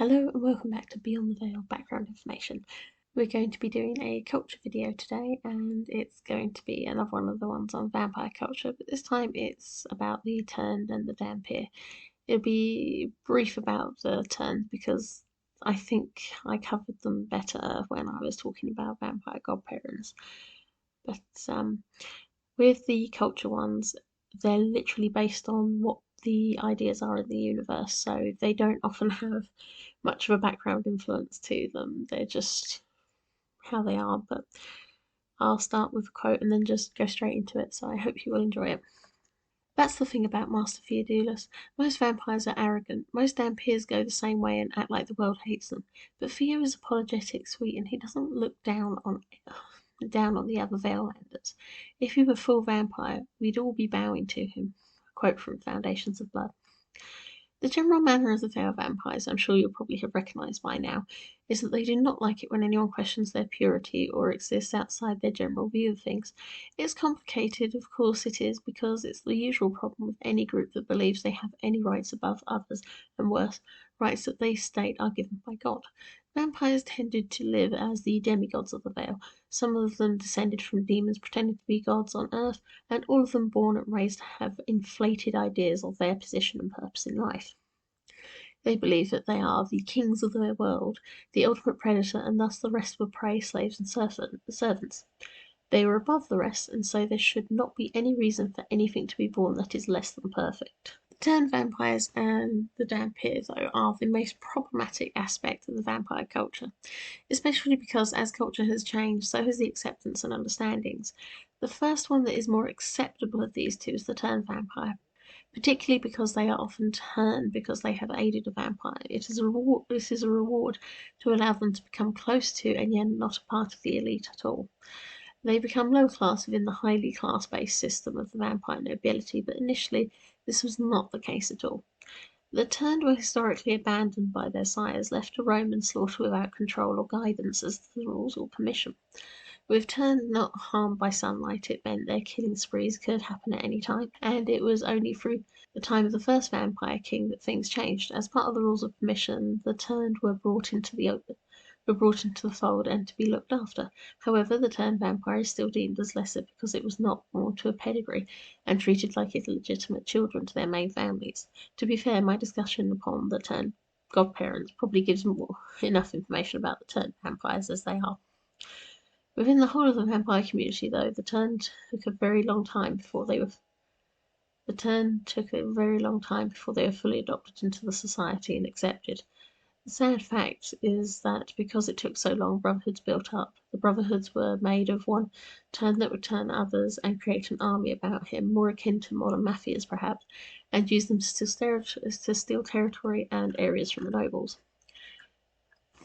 Hello and welcome back to Beyond the Veil background information. We're going to be doing a culture video today, and it's going to be another one of the ones on vampire culture, but this time it's about the Turned and the Dhampir. It'll be brief about the Turned because I think I covered them better when I was talking about vampire godparents. But with the culture ones, they're literally based on what the ideas are in the universe, so they don't often have much of a background influence to them. They're just how they are. But I'll start with a quote and then just go straight into it, so I hope you will enjoy it. That's the thing about Master Theodulus. Most vampires are arrogant. Most Dhampirs go the same way and act like the world hates them. But Theo is apologetic, sweet, and he doesn't look down on the other Veillanders. If he were full vampire, we'd all be bowing to him. A quote from Foundations of Blood. The general manner of the Veil vampires, I'm sure you'll probably have recognised by now, is that they do not like it when anyone questions their purity or exists outside their general view of things. It's complicated, of course it is, because it's the usual problem with any group that believes they have any rights above others, and worse, rights that they state are given by God. Vampires tended to live as the demigods of the Veil, some of them descended from demons pretending to be gods on earth, and all of them born and raised have inflated ideas of their position and purpose in life. They believe that they are the kings of their world, the ultimate predator, and thus the rest were prey, slaves, and servants. They were above the rest, and so there should not be any reason for anything to be born that is less than perfect. The Turned vampires and the Dhampir, though, are the most problematic aspect of the vampire culture, especially because as culture has changed, so has the acceptance and understandings. The first one that is more acceptable of these two is the Turned vampire, particularly because they are often turned because they have aided a vampire. This is a reward to allow them to become close to and yet not a part of the elite at all. They become low class within the highly class-based system of the vampire nobility, but initially this was not the case at all. The Turned were historically abandoned by their sires, left to roam and slaughter without control or guidance as the rules or permission. With Turned not harmed by sunlight, it meant their killing sprees could happen at any time, and it was only through the time of the first vampire king that things changed. As part of the rules of permission, the Turned were brought into the fold and to be looked after. However, the Turned vampire is still deemed as lesser because it was not born to a pedigree and treated like illegitimate children to their main families. To be fair, my discussion upon the Turned godparents probably gives enough information about the Turned vampires as they are. Within the whole of the vampire community, though, the Turned took a very long time before they were fully adopted into the society and accepted. The sad fact is that because it took so long, brotherhoods built up. The brotherhoods were made of one Turned that would turn others and create an army about him, more akin to modern mafias perhaps, and use them to steal territory and areas from the nobles.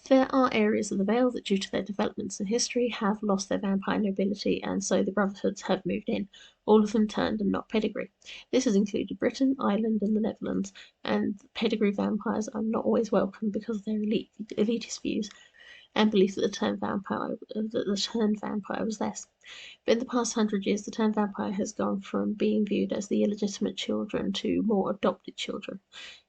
There are areas of the Vale that, due to their developments and history, have lost their vampire nobility, and so the brotherhoods have moved in, all of them Turned and not pedigree. This has included Britain, Ireland, and the Netherlands, and pedigree vampires are not always welcome because of their elitist views and belief that the Turned vampire was less. But in the past 100 years, the Turned vampire has gone from being viewed as the illegitimate children to more adopted children.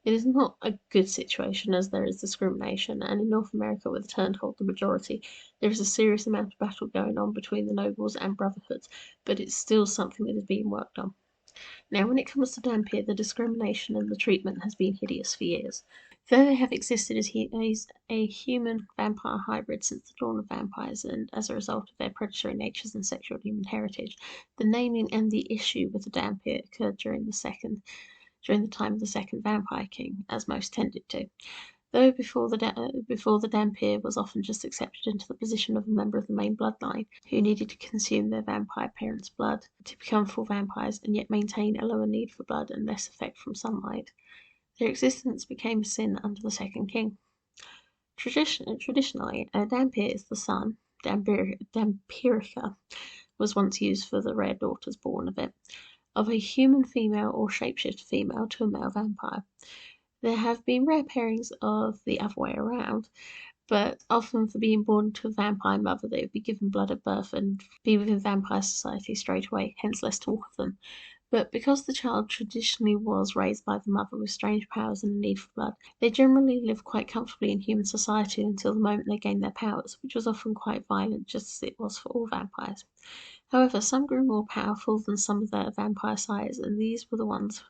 It is not a good situation as there is discrimination, and in North America, where the Turned hold the majority, there is a serious amount of battle going on between the nobles and brotherhoods, but it's still something that is being worked on. Now, when it comes to Dhampir, the discrimination and the treatment has been hideous for years. Though they have existed as a human-vampire hybrid since the dawn of vampires, and as a result of their predatory natures and sexual human heritage, the naming and the issue with the Dhampir occurred during the time of the second vampire king, as most tended to. Though before the Dhampir was often just accepted into the position of a member of the main bloodline, who needed to consume their vampire parents' blood to become full vampires and yet maintain a lower need for blood and less effect from sunlight. Their existence became a sin under the second king. Traditionally, a Dhampir is the sun. Dhampirica was once used for the rare daughters born of it, of a human female or shapeshift female to a male vampire. There have been rare pairings of the other way around, but often for being born to a vampire mother, they would be given blood at birth and be within vampire society straight away, hence less talk of them. But because the child traditionally was raised by the mother with strange powers and a need for blood, they generally lived quite comfortably in human society until the moment they gained their powers, which was often quite violent, just as it was for all vampires. However, some grew more powerful than some of their vampire sires, and these were the ones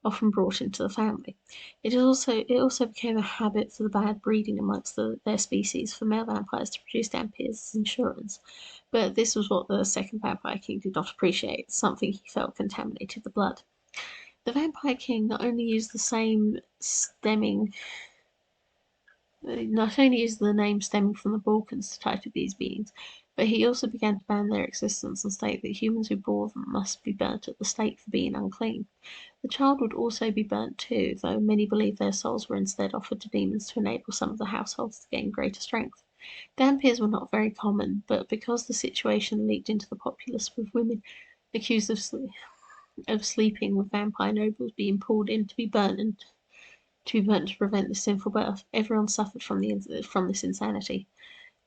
often brought into the family. It also became a habit for the bad breeding amongst their species for male vampires to produce Dhampirs as insurance. But this was what the second Vampire King did not appreciate, something he felt contaminated the blood. The Vampire King not only used the name stemming from the Balkans to title these beings, but he also began to ban their existence and state that humans who bore them must be burnt at the stake for being unclean. The child would also be burnt too, though many believe their souls were instead offered to demons to enable some of the households to gain greater strength. Dhampirs were not very common, but because the situation leaked into the populace with women accused of sleeping with vampire nobles being pulled in to prevent this sinful birth, everyone suffered from this insanity.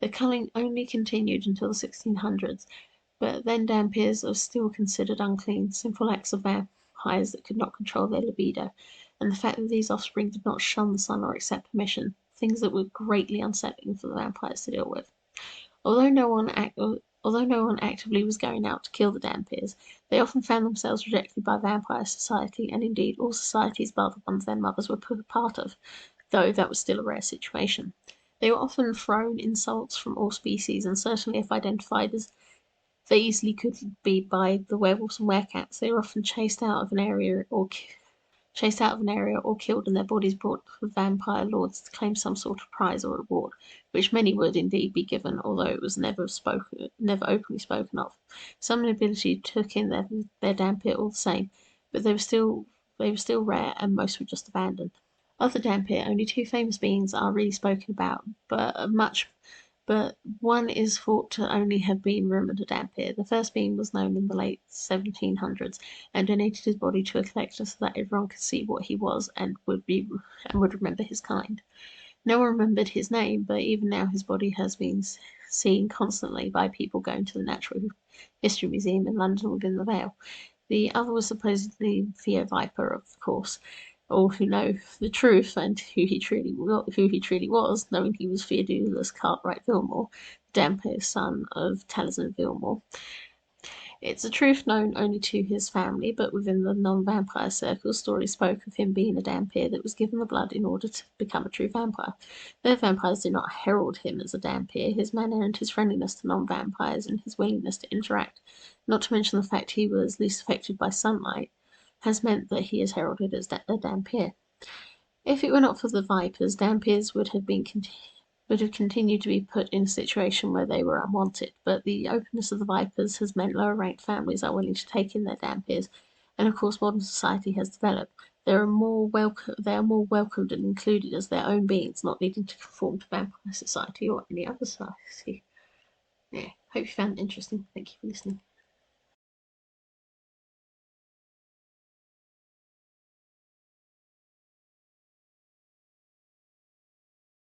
The culling only continued until the 1600s, but then Dhampirs are still considered unclean, sinful acts of vampires that could not control their libido, and the fact that these offspring did not shun the sun or accept permission, things that were greatly unsettling for the vampires to deal with. Although no one actively was going out to kill the Dhampirs, they often found themselves rejected by vampire society, and indeed all societies but the ones their mothers were put a part of, though that was still a rare situation. They were often thrown insults from all species, and certainly if identified as they easily could be by the werewolves and werecats, they were often chased out of an area or killed and their bodies brought to the vampire lords to claim some sort of prize or reward, which many would indeed be given, although it was never openly spoken of. Some nobility took in their Dhampir all the same, but they were still rare and most were just abandoned. Of the Dhampir, only two famous beings are really spoken about, but one is thought to only have been rumoured at Dhampir. The first being was known in the late 1700s and donated his body to a collector so that everyone could see what he was and would remember his kind. No one remembered his name, but even now his body has been seen constantly by people going to the Natural History Museum in London within the Vale. The other was supposedly Theo Viper, of course, all who know the truth and who he truly was, knowing he was Theodulus Cartwright Vilmore, Dampier's son of Taliesin Vilmore. It's a truth known only to his family, but within the non-vampire circles, stories spoke of him being a Dhampir that was given the blood in order to become a true vampire. Though vampires did not herald him as a Dhampir, his manner and his friendliness to non-vampires and his willingness to interact, not to mention the fact he was least affected by sunlight, has meant that he is heralded as a Dhampir. If it were not for the Vipers, Dhampirs would have continued to be put in a situation where they were unwanted, but the openness of the Vipers has meant lower-ranked families are willing to take in their Dhampirs, and of course modern society has developed. They are more welcomed and included as their own beings, not needing to conform to vampire society or any other society. Yeah, hope you found it interesting. Thank you for listening.